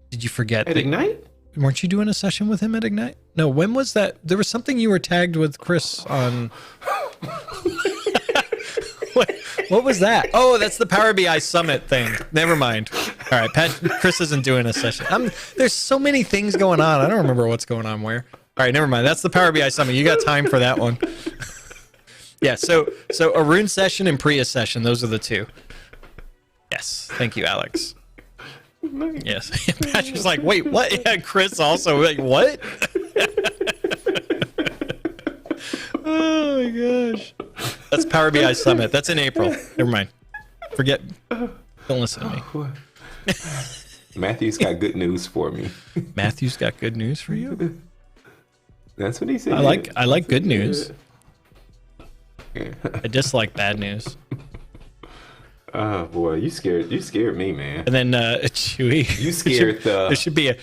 Did you forget? At Ignite? Weren't you doing a session with him at Ignite? No, when was that? There was something you were tagged with Chris on. What was that? Oh, that's the Power BI Summit thing. Never mind. All right, Chris isn't doing a session. There's so many things going on. I don't remember what's going on where. All right, never mind. That's the Power BI Summit. You got time for that one. Yeah, so Arun session and Priya session, those are the two. Yes, thank you, Alex. Yes. Patrick's like, wait, what? Yeah, Chris also, like, what? Oh my gosh. That's Power BI Summit. That's in April. Never mind. Forget. Don't listen to me. Matthew's got good news for me. Matthew's got good news for you? That's what he said. I like good news. I dislike bad news. Oh boy, you scared me, man. And then Chewy. You scared there should be a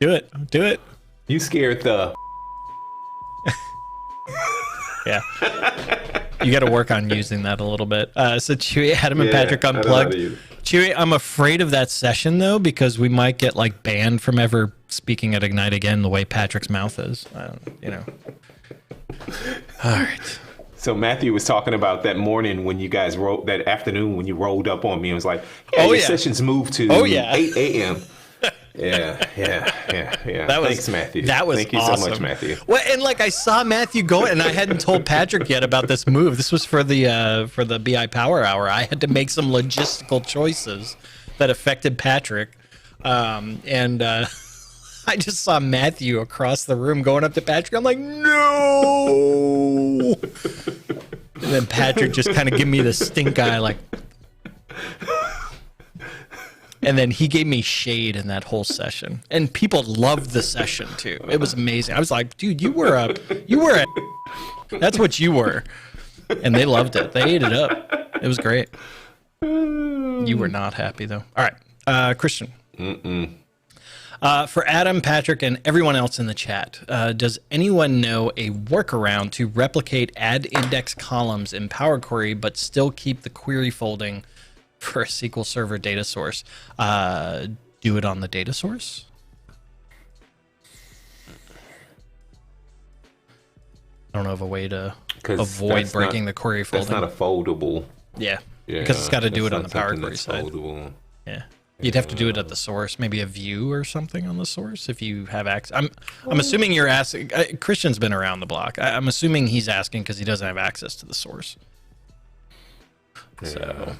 Do it. You scared the Yeah. You got to work on using that a little bit. So Chewy, Adam and Patrick unplugged. Chewy, I'm afraid of that session though, because we might get like banned from ever speaking at Ignite again the way Patrick's mouth is. All right. So Matthew was talking about that morning when you guys that afternoon when you rolled up on me and was like, your sessions moved to 8 a.m. Yeah. Thanks, Matthew. That was Thank you awesome. so much, Matthew. Well, and like I saw Matthew go, and I hadn't told Patrick yet about this move. This was for the BI Power Hour. I had to make some logistical choices that affected Patrick, and I just saw Matthew across the room going up to Patrick. I'm like, no. And then Patrick just kind of gave me the stink eye, like. And then he gave me shade in that whole session, and people loved the session too. It was amazing. I was like, dude, you were a, that's what you were, and they loved it. They ate it up. It was great. You were not happy though. All right, Christian, For Adam, Patrick, and everyone else in the chat, does anyone know a workaround to replicate add index columns in Power Query but still keep the query folding for a SQL Server data source? Do it on the data source? I don't know of a way to avoid breaking the query folding. That's not a foldable. Yeah, because it's got to do it on the Power Query side. Foldable. Yeah. You'd have to do it at the source, maybe a view or something on the source if you have access. I'm assuming you're asking. Christian's been around the block. I'm assuming he's asking because he doesn't have access to the source. Yeah. So,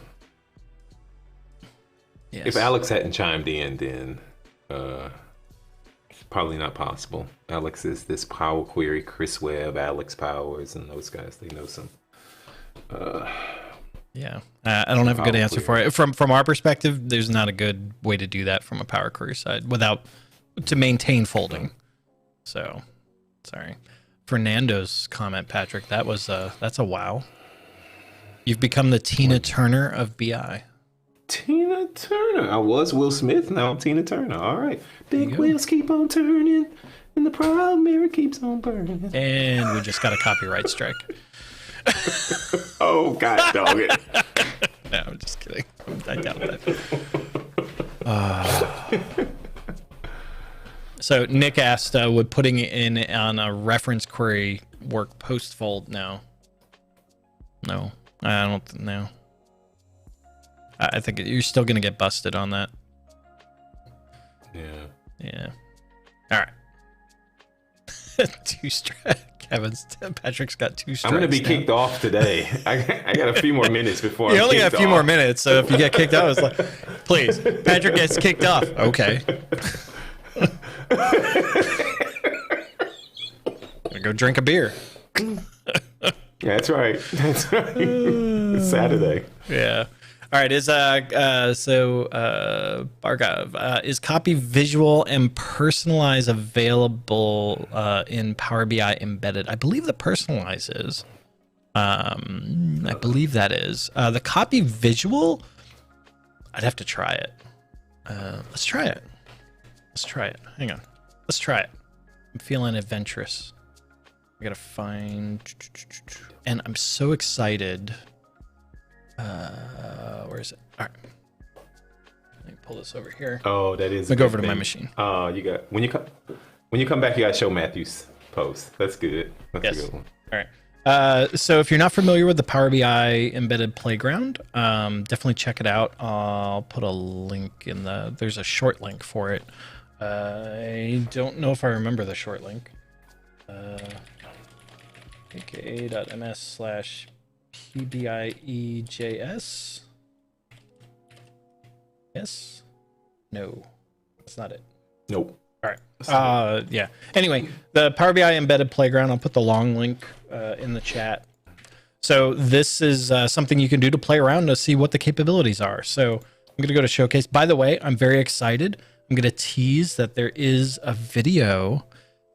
yes. If Alex hadn't chimed in, then it's probably not possible. Alex is this Power Query, Chris Webb, Alex Powers, and those guys. They know some. Yeah, I don't have a good answer for it. From our perspective, there's not a good way to do that from a Power Query side without to maintain folding. So, sorry. Fernando's comment, Patrick, that's a wow. You've become the Tina Turner of BI. Tina Turner. I was Will Smith. Now I'm Tina Turner. All right. Big wheels keep on turning, and the proud mirror keeps on burning. And we just got a copyright strike. Oh, God, dog it. No, I'm just kidding. I doubt that. So Nick asked, would putting it in on a reference query work post fold? No, I don't know. I think you're still going to get busted on that. Yeah. All right. Patrick's got 2 strikes. I'm going to be kicked off today. I got a few more minutes before you only got a few more minutes, so if you get kicked out, it's like, please, Patrick gets kicked off. Okay. Go drink a beer. Yeah, that's right. That's right. It's Saturday. Yeah. All right. Bargov, is copy visual and personalize available in Power BI embedded? I believe the personalize is. I believe that is. The copy visual, I'd have to try it. Let's try it. Hang on. Let's try it. I'm feeling adventurous. I gotta find, and I'm so excited. Where is it? All right. Let me pull this over here. Oh, that is. Let me go over to my machine. Oh, you got when you come back, you gotta show Matthew's post. That's good. That's a good one. All right. So if you're not familiar with the Power BI embedded playground, definitely check it out. I'll put a link in there's a short link for it. I don't know if I remember the short link. aka.ms/pbiejs. Yes? No, that's not it. Nope. All right. Yeah. Anyway, the Power BI embedded playground, I'll put the long link in the chat. So this is something you can do to play around to see what the capabilities are. So I'm going to go to showcase. By the way, I'm very excited. I'm going to tease that there is a video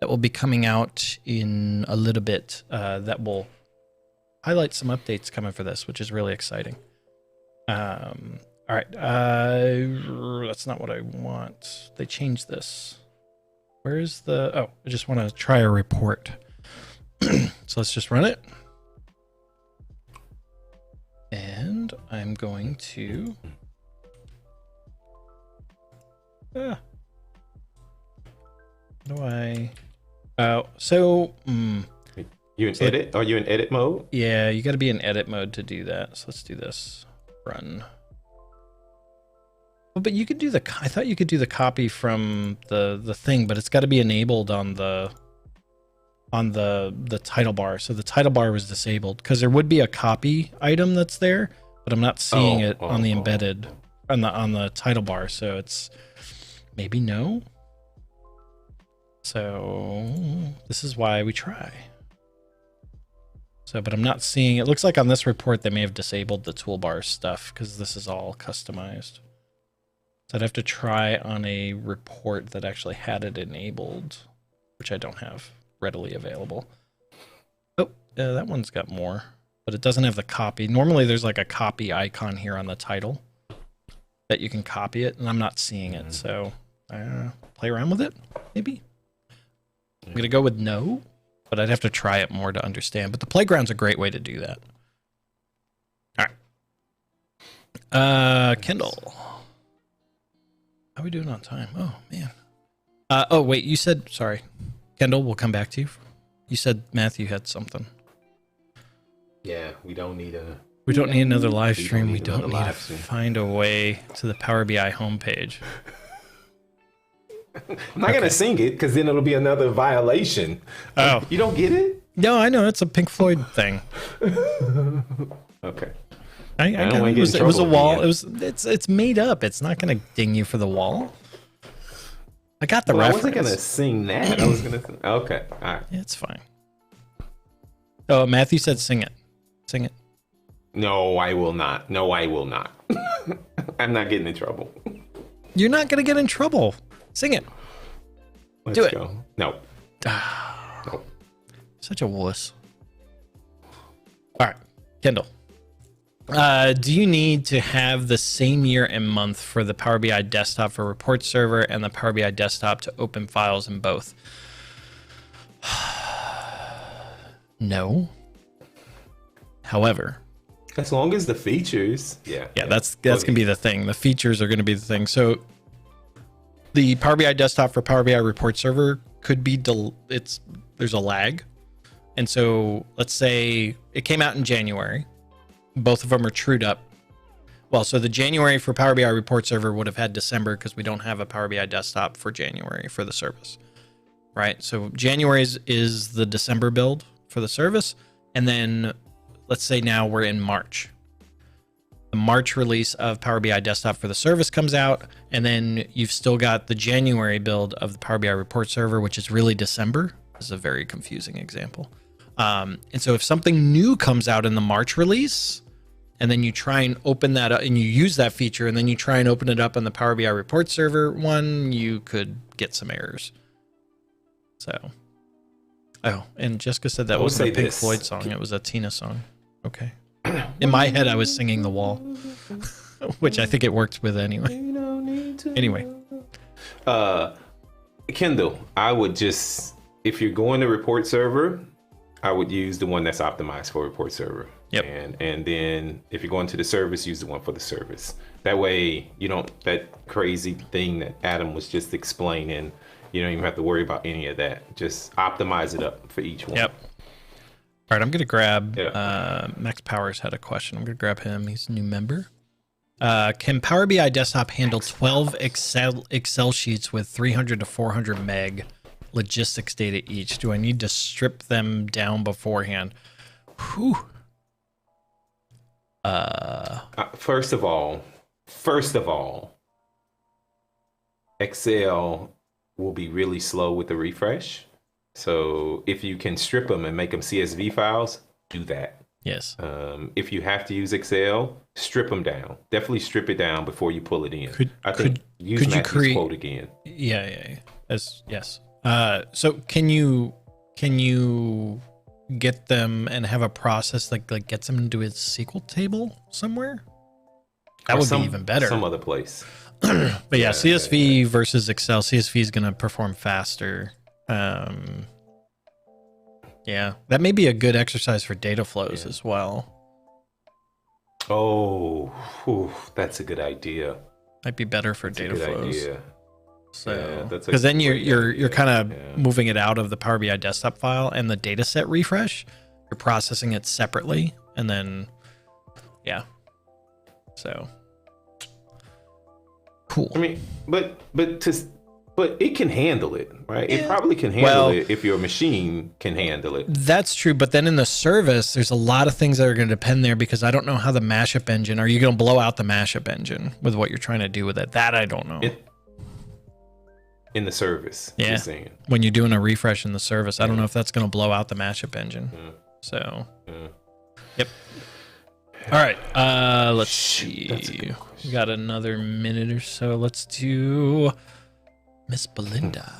that will be coming out in a little bit that will highlight some updates coming for this, which is really exciting. All right. That's not what I want. They changed this. Where's I just want to try a report. So let's just run it. And I'm going to... How do I... You in edit? Are you in edit mode? Yeah, you got to be in edit mode to do that. So let's do this. Run. Well, but you could do I thought you could do the copy from the thing, but it's got to be enabled on the title bar. So the title bar was disabled because there would be a copy item that's there, but I'm not seeing it on the embedded on the title bar. So it's maybe no. So this is why we try. So, but I'm not seeing, it looks like on this report, they may have disabled the toolbar stuff because this is all customized. So I'd have to try on a report that actually had it enabled, which I don't have readily available. Oh, that one's got more, but it doesn't have the copy. Normally there's like a copy icon here on the title. that you can copy it, and I'm not seeing it. So play around with it, maybe. I'm going to go with no, but I'd have to try it more to understand. But the playground's a great way to do that. All right. Kendall. How are we doing on time? Oh, man. Oh, wait, you said, sorry. Kendall, we'll come back to you. You said Matthew had something. Yeah, we don't need another live stream. We don't need to find a way to the Power BI homepage. I'm not going to sing it because then it'll be another violation. Oh. You don't get it? No, I know. It's a Pink Floyd thing. Okay. I it was a wall. It's made up. It's not going to ding you for the wall. I got the reference. I wasn't going to sing that. I was going to. Okay. All right. Yeah, it's fine. Oh, Matthew said sing it. Sing it. No, I will not. No, I will not. I'm not getting in trouble. You're not going to get in trouble. Sing it. Let's go. No. No. Such a wuss. All right, Kendall. Do you need to have the same year and month for the Power BI desktop for report server and the Power BI desktop to open files in both? No. However, as long as the features, yeah, that's gonna be the thing. The features are gonna be the thing. So the Power BI desktop for Power BI report server could be there's a lag, and so let's say it came out in January. Both of them are trued up. Well, so the January for Power BI report server would have had December because we don't have a Power BI desktop for January for the service, right? So January is the December build for the service, and then let's say now we're in March. The March release of Power BI desktop for the service comes out, and then you've still got the January build of the Power BI report server, which is really December. This is a very confusing example. And so if something new comes out in the March release, and then you try and open that up and you use that feature, and then you try and open it up on the Power BI report server one, you could get some errors. So, and Jessica said that wasn't a Pink Floyd song. It was a Tina song. Okay. In my head, I was singing The Wall, which I think it worked with anyway. Anyway. Kendall, I would just, if you're going to report server, I would use the one that's optimized for report server. Yep. And then if you're going to the service, use the one for the service. That way you don't, that crazy thing that Adam was just explaining, you don't even have to worry about any of that. Just optimize it up for each one. Yep. All right, I'm going to grab, Max Powers had a question. I'm going to grab him. He's a new member. Can Power BI Desktop handle 12 Excel sheets with 300 to 400 meg logistics data each? Do I need to strip them down beforehand? Whew. First of all, Excel will be really slow with the refresh. So if you can strip them and make them CSV files, do that. Yes. If you have to use Excel, strip them down. Definitely strip it down before you pull it in. Use Matthew's quote again. Yeah. Yes. So can you get them and have a process like gets them into a SQL table somewhere? That would be even better. Some other place. But yeah, CSV versus Excel. CSV is going to perform faster. Yeah, that may be a good exercise for data flows as well. Oh, that's a good idea. Might be better for data flows. Idea. So, because then you're kind of moving it out of the Power BI desktop file and the data set refresh. You're processing it separately, and then so cool. I mean, but it can handle it, right? Yeah. It probably can handle it if your machine can handle it. That's true, but then in the service, there's a lot of things that are going to depend there because I don't know how the mashup engine. Are you going to blow out the mashup engine with what you're trying to do with it? That I don't know. In the service, you're saying. When you're doing a refresh in the service, I don't know if that's going to blow out the mashup engine. So, yep. All right, let's see. We got another minute or so. Let's do Miss Belinda.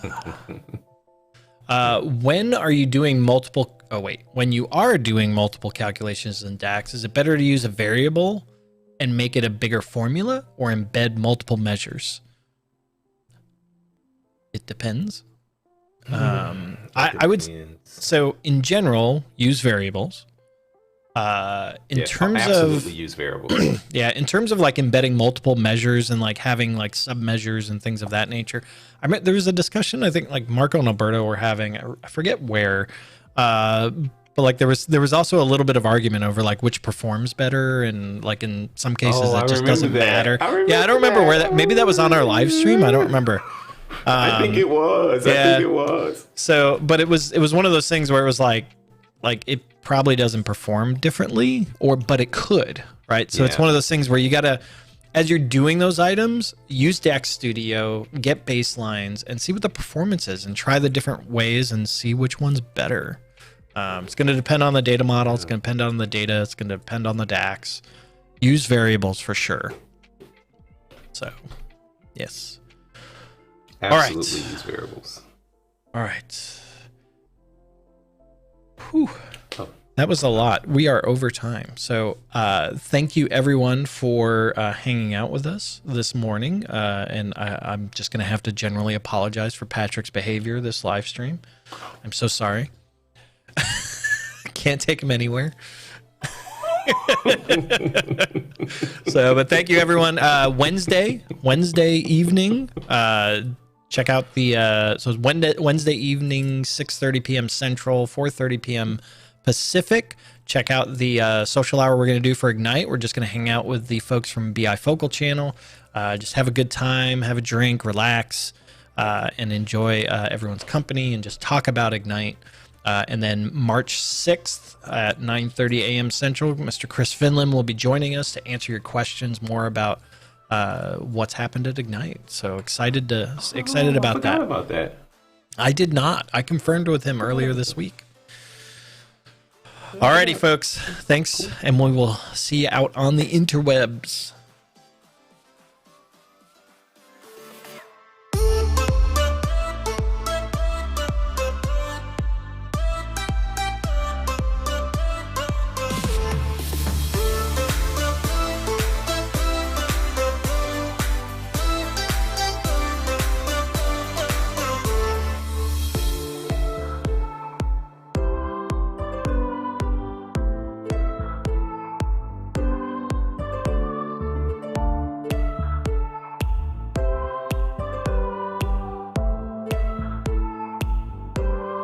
When are you doing multiple? When you are doing multiple calculations in DAX, is it better to use a variable and make it a bigger formula or embed multiple measures? It depends. I would, so in general, use variables. In terms absolutely of use variables. yeah, in terms of like embedding multiple measures and like having like sub measures and things of that nature, I mean, there was a discussion I think like Marco and Alberto were having. I forget where, but like there was also a little bit of argument over like which performs better, and like in some cases it just doesn't matter. Yeah, I don't remember where that. Maybe that was on our live stream. I don't remember. I think it was. Yeah. I think it was. So, but it was one of those things where it was like it probably doesn't perform differently, but it could, right? So it's one of those things where you gotta, as you're doing those items, use DAX Studio, get baselines, and see what the performance is, and try the different ways and see which one's better. It's going to depend on the data model. It's going to depend on the data. It's going to depend on the DAX. Use variables for sure. So, yes. Absolutely use variables. All right. Whew. That was a lot. We are over time. So thank you everyone for hanging out with us this morning. And I'm just going to have to generally apologize for Patrick's behavior this live stream. I'm so sorry. Can't take him anywhere. But thank you everyone. Wednesday evening, check out the so it's Wednesday evening, 6:30 p.m. Central, 4:30 p.m. Pacific. Check out the social hour we're going to do for Ignite. We're just going to hang out with the folks from BI Focal Channel. Just have a good time, have a drink, relax, and enjoy everyone's company, and just talk about Ignite. And then March 6th at 9:30 a.m. Central, Mr. Chris Finland will be joining us to answer your questions more about what's happened at Ignite. So excited about that. I forgot about that. I did not. I confirmed with him earlier this week. Alrighty, folks. Thanks, and we will see you out on the interwebs.